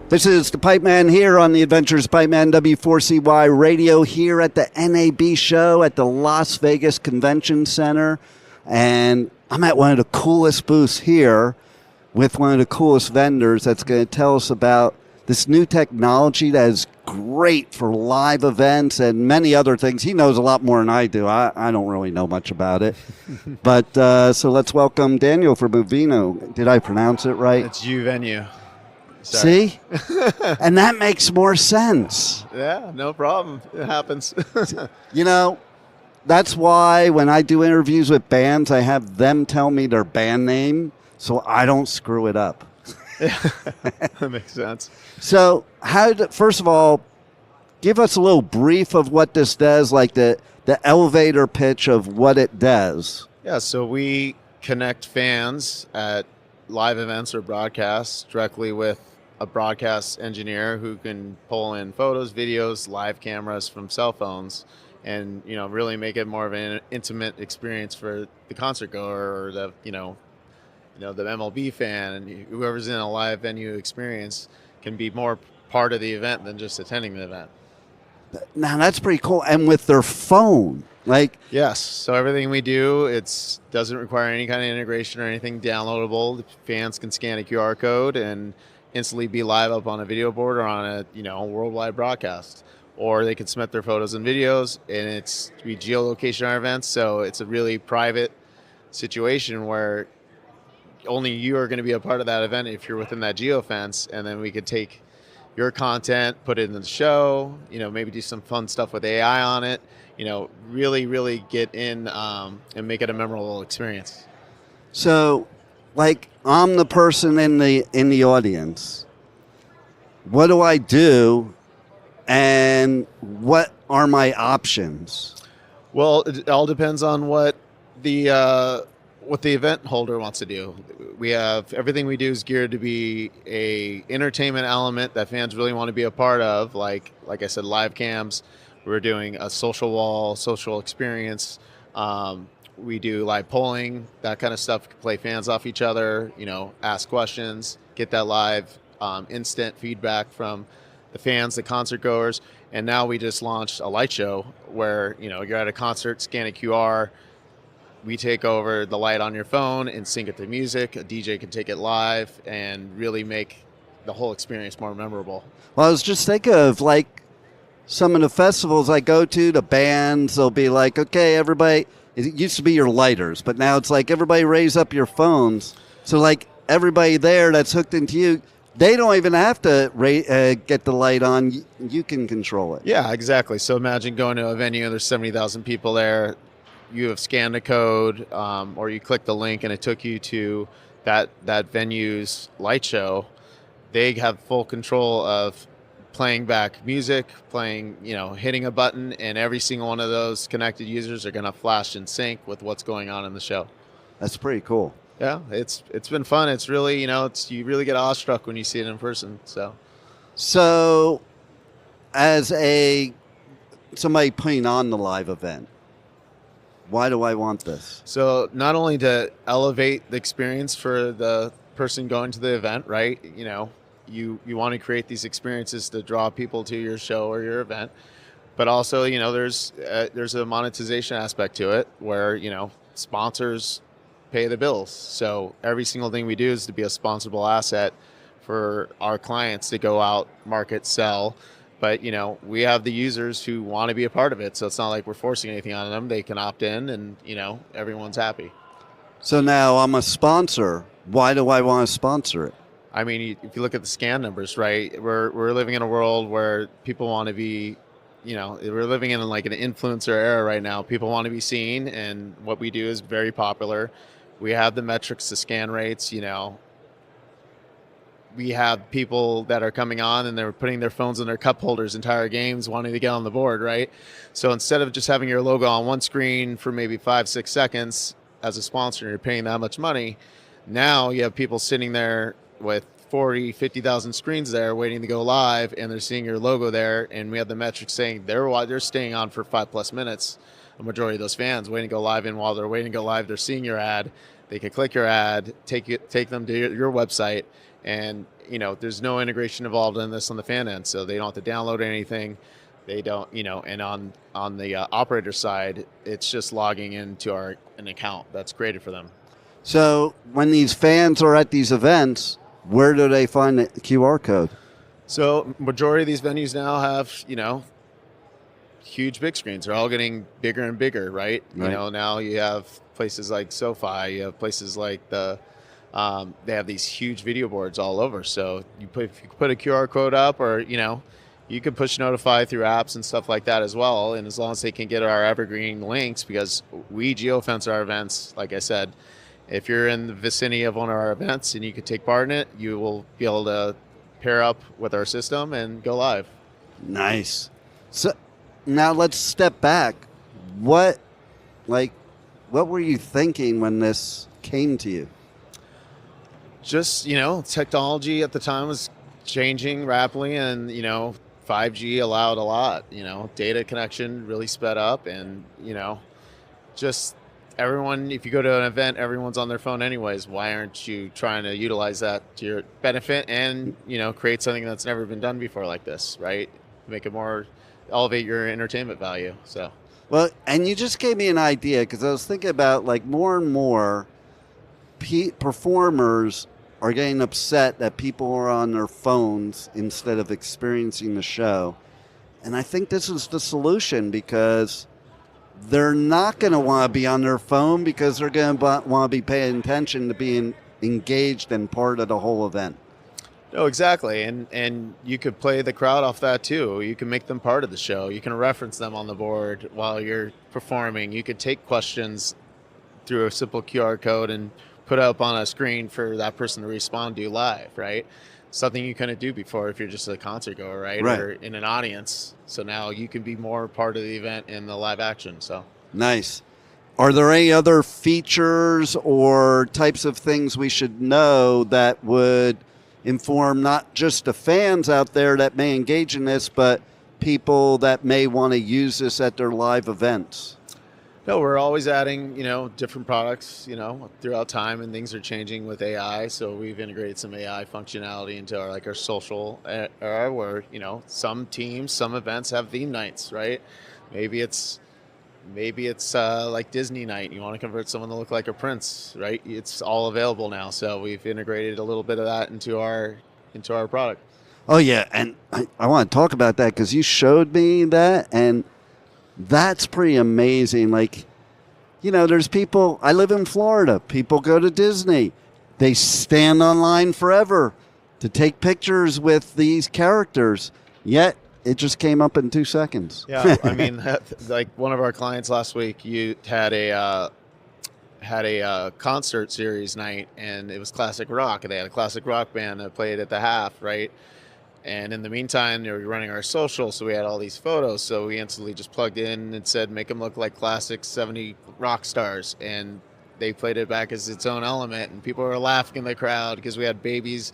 This is the Pipeman here on the Adventures of Pipeman, W4CY Radio, here at the NAB Show at the Las Vegas Convention Center. And I'm at one of the coolest booths here with one of the coolest vendors that's going to tell us about this new technology that is great for live events and many other things. He knows a lot more than I do. I don't really know much about it. But so let's welcome Daniel from Uvenu. Did I pronounce it right? It's Uvenu. Sorry. See? And that makes more sense. Yeah, no problem. It happens. You know, that's why when I do interviews with bands, I have them tell me their band name so I don't screw it up. That makes sense. So, first of all, give us a little brief of what this does, like the elevator pitch of what it does. Yeah, so we connect fans at live events or broadcasts directly with a broadcast engineer who can pull in photos, videos, live cameras from cell phones, and really make it more of an intimate experience for the concert goer or the the MLB fan, and whoever's in a live venue experience can be more part of the event than just attending the event. Now that's pretty cool. And with their phone, yes. So everything we do, doesn't require any kind of integration or anything downloadable. The fans can scan a QR code and instantly be live up on a video board or on a worldwide broadcast. Or they can submit their photos and videos, and we geolocation our events, so it's a really private situation where only you are going to be a part of that event if you're within that geofence, and then we could take your content, put it in the show, maybe do some fun stuff with AI on it, really, really get in and make it a memorable experience. So, I'm the person in the audience. What do I do, and what are my options? Well, it all depends on what the event holder wants to do. We have everything we do is geared to be a entertainment element that fans really want to be a part of. Like I said, live cams. We're doing a social wall, social experience. We do live polling, that kind of stuff. Play fans off each other. Ask questions, get that live instant feedback from the fans, the concert goers. And now we just launched a light show where you're at a concert, scan a QR. We take over the light on your phone and sync it to music. A DJ can take it live and really make the whole experience more memorable. Well, I was just thinking of some of the festivals I go to, the bands, they'll be like, okay, everybody, it used to be your lighters, but now it's like everybody raise up your phones. So everybody there that's hooked into you, they don't even have to get the light on. You can control it. Yeah, exactly. So imagine going to a venue, there's 70,000 people there. You have scanned a code or you click the link and it took you to that venue's light show. They have full control of playing back music, hitting a button, and every single one of those connected users are going to flash in sync with what's going on in the show. That's pretty cool. Yeah, it's been fun. It's really, you really get awestruck when you see it in person. So as somebody putting on the live event, why do I want this? So not only to elevate the experience for the person going to the event, right? You want to create these experiences to draw people to your show or your event, but also, there's a monetization aspect to it where, sponsors pay the bills. So every single thing we do is to be a sponsorable asset for our clients to go out, market, sell. But, we have the users who want to be a part of it. So it's not like we're forcing anything on them. They can opt in and, everyone's happy. So now I'm a sponsor. Why do I want to sponsor it? I mean, if you look at the scan numbers, right, we're living in a world where people want to be, we're living in an influencer era right now. People want to be seen, and what we do is very popular. We have the metrics, the scan rates, we have people that are coming on and they're putting their phones in their cup holders entire games wanting to get on the board, right? So instead of just having your logo on one screen for maybe 5-6 seconds as a sponsor, you're paying that much money. Now you have people sitting there with 40, 50,000 screens there waiting to go live, and they're seeing your logo there, and we have the metrics saying they're staying on for 5+ minutes. A majority of those fans waiting to go live, and while they're waiting to go live, they're seeing your ad. They can click your ad, take them to your website, And, there's no integration involved in this on the fan end, so they don't have to download anything. They don't, and on the operator side, it's just logging into an account that's created for them. So when these fans are at these events, where do they find the QR code? So majority of these venues now have, huge big screens. They're all getting bigger and bigger, right? Now you have places like SoFi, you have places like they have these huge video boards all over. So if you put a QR code up, or, you can push notify through apps and stuff like that as well. And as long as they can get our evergreen links, because we geofence our events, like I said, if you're in the vicinity of one of our events and you could take part in it, you will be able to pair up with our system and go live. Nice. So now let's step back. What were you thinking when this came to you? Just, technology at the time was changing rapidly, and, 5G allowed a lot, data connection really sped up, and, just everyone, if you go to an event, everyone's on their phone anyways. Why aren't you trying to utilize that to your benefit and, create something that's never been done before like this, right? Make it more, elevate your entertainment value. So, well, and you just gave me an idea, because I was thinking about more and more performers are getting upset that people are on their phones instead of experiencing the show. And I think this is the solution, because they're not going to want to be on their phone, because they're going to want to be paying attention to being engaged and part of the whole event. No, exactly. And you could play the crowd off that too. You can make them part of the show. You can reference them on the board while you're performing. You could take questions through a simple QR code and put up on a screen for that person to respond to live, right? Something you couldn't do before if you're just a concert goer, right? Or in an audience. So now you can be more part of the event in the live action. So nice. Are there any other features or types of things we should know that would inform not just the fans out there that may engage in this, but people that may want to use this at their live events? No, we're always adding, different products, throughout time, and things are changing with AI. So we've integrated some AI functionality into our social era, where, some teams, some events have theme nights, right? Maybe it's like Disney night. You want to convert someone to look like a prince, right? It's all available now. So we've integrated a little bit of that into our product. Oh yeah, and I want to talk about that, because you showed me that, and that's pretty amazing. There's people, I live in Florida, people go to Disney. They stand online forever to take pictures with these characters, yet it just came up in 2 seconds. Yeah, I mean, like one of our clients last week, you had a concert series night, and it was classic rock, and they had a classic rock band that played at the half, right? And in the meantime, they were running our social, so we had all these photos. So we instantly just plugged in and said, make them look like classic 70 rock stars. And they played it back as its own element. And people were laughing in the crowd, because we had babies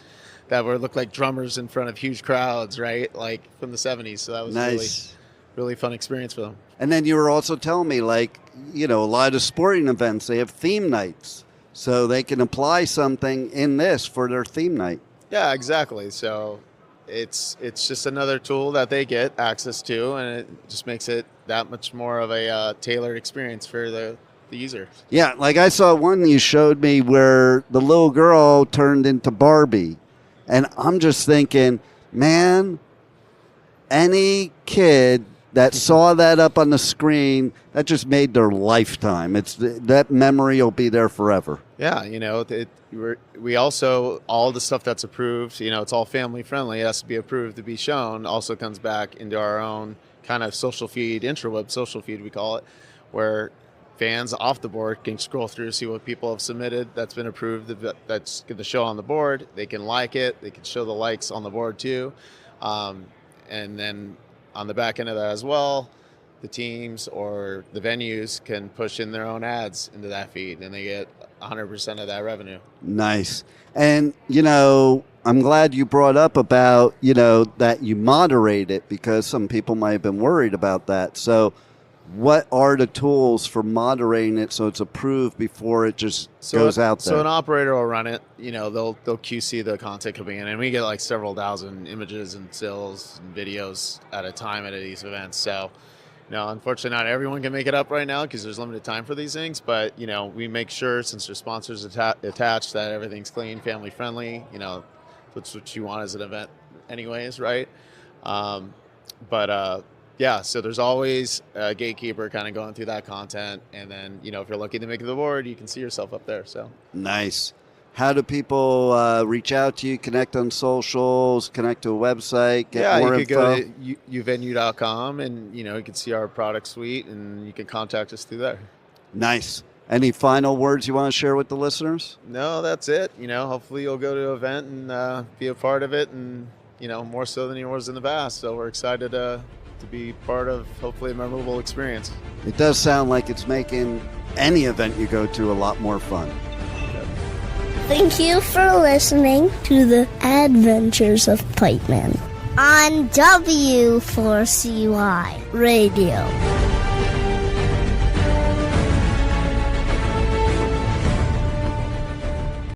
that looked like drummers in front of huge crowds, right? Like from the 70s. So that was nice. Really fun experience for them. And then you were also telling me, a lot of the sporting events, they have theme nights. So they can apply something in this for their theme night. Yeah, exactly. So it's just another tool that they get access to, and it just makes it that much more of a tailored experience for the user. Yeah, I saw one you showed me where the little girl turned into Barbie, and I'm just thinking, man, any kid that saw that up on the screen, that just made their lifetime. That memory will be there forever. Yeah, we also, all the stuff that's approved, it's all family friendly. It has to be approved to be shown. Also comes back into our own kind of social feed, intraweb social feed we call it, where fans off the board can scroll through, see what people have submitted that's been approved, that's going to show on the board. They can like it. They can show the likes on the board too. And then on the back end of that as well, the teams or the venues can push in their own ads into that feed, and they get 100% of that revenue. Nice. And, I'm glad you brought up about, that you moderate it, because some people might have been worried about that. So what are the tools for moderating it so it's approved before it just goes out there? So an operator will run it. They'll QC the content coming in, and we get like several thousand images and stills and videos at a time at these events. So, unfortunately, not everyone can make it up right now because there's limited time for these things. But we make sure, since there's sponsors attached, that everything's clean, family friendly. That's what you want as an event, anyways, right? Yeah, so there's always a gatekeeper kind of going through that content. And then, if you're lucky to make the board, you can see yourself up there. So nice. How do people reach out to you, connect on socials, connect to a website, get more info? You could go to uvenu.com and, you can see our product suite and you can contact us through there. Nice. Any final words you want to share with the listeners? No, that's it. Hopefully you'll go to an event and be a part of it and, more so than you was in the past. So we're excited to be part of, hopefully, a memorable experience. It does sound like it's making any event you go to a lot more fun. Thank you for listening to the Adventures of Pipeman on W4CY Radio.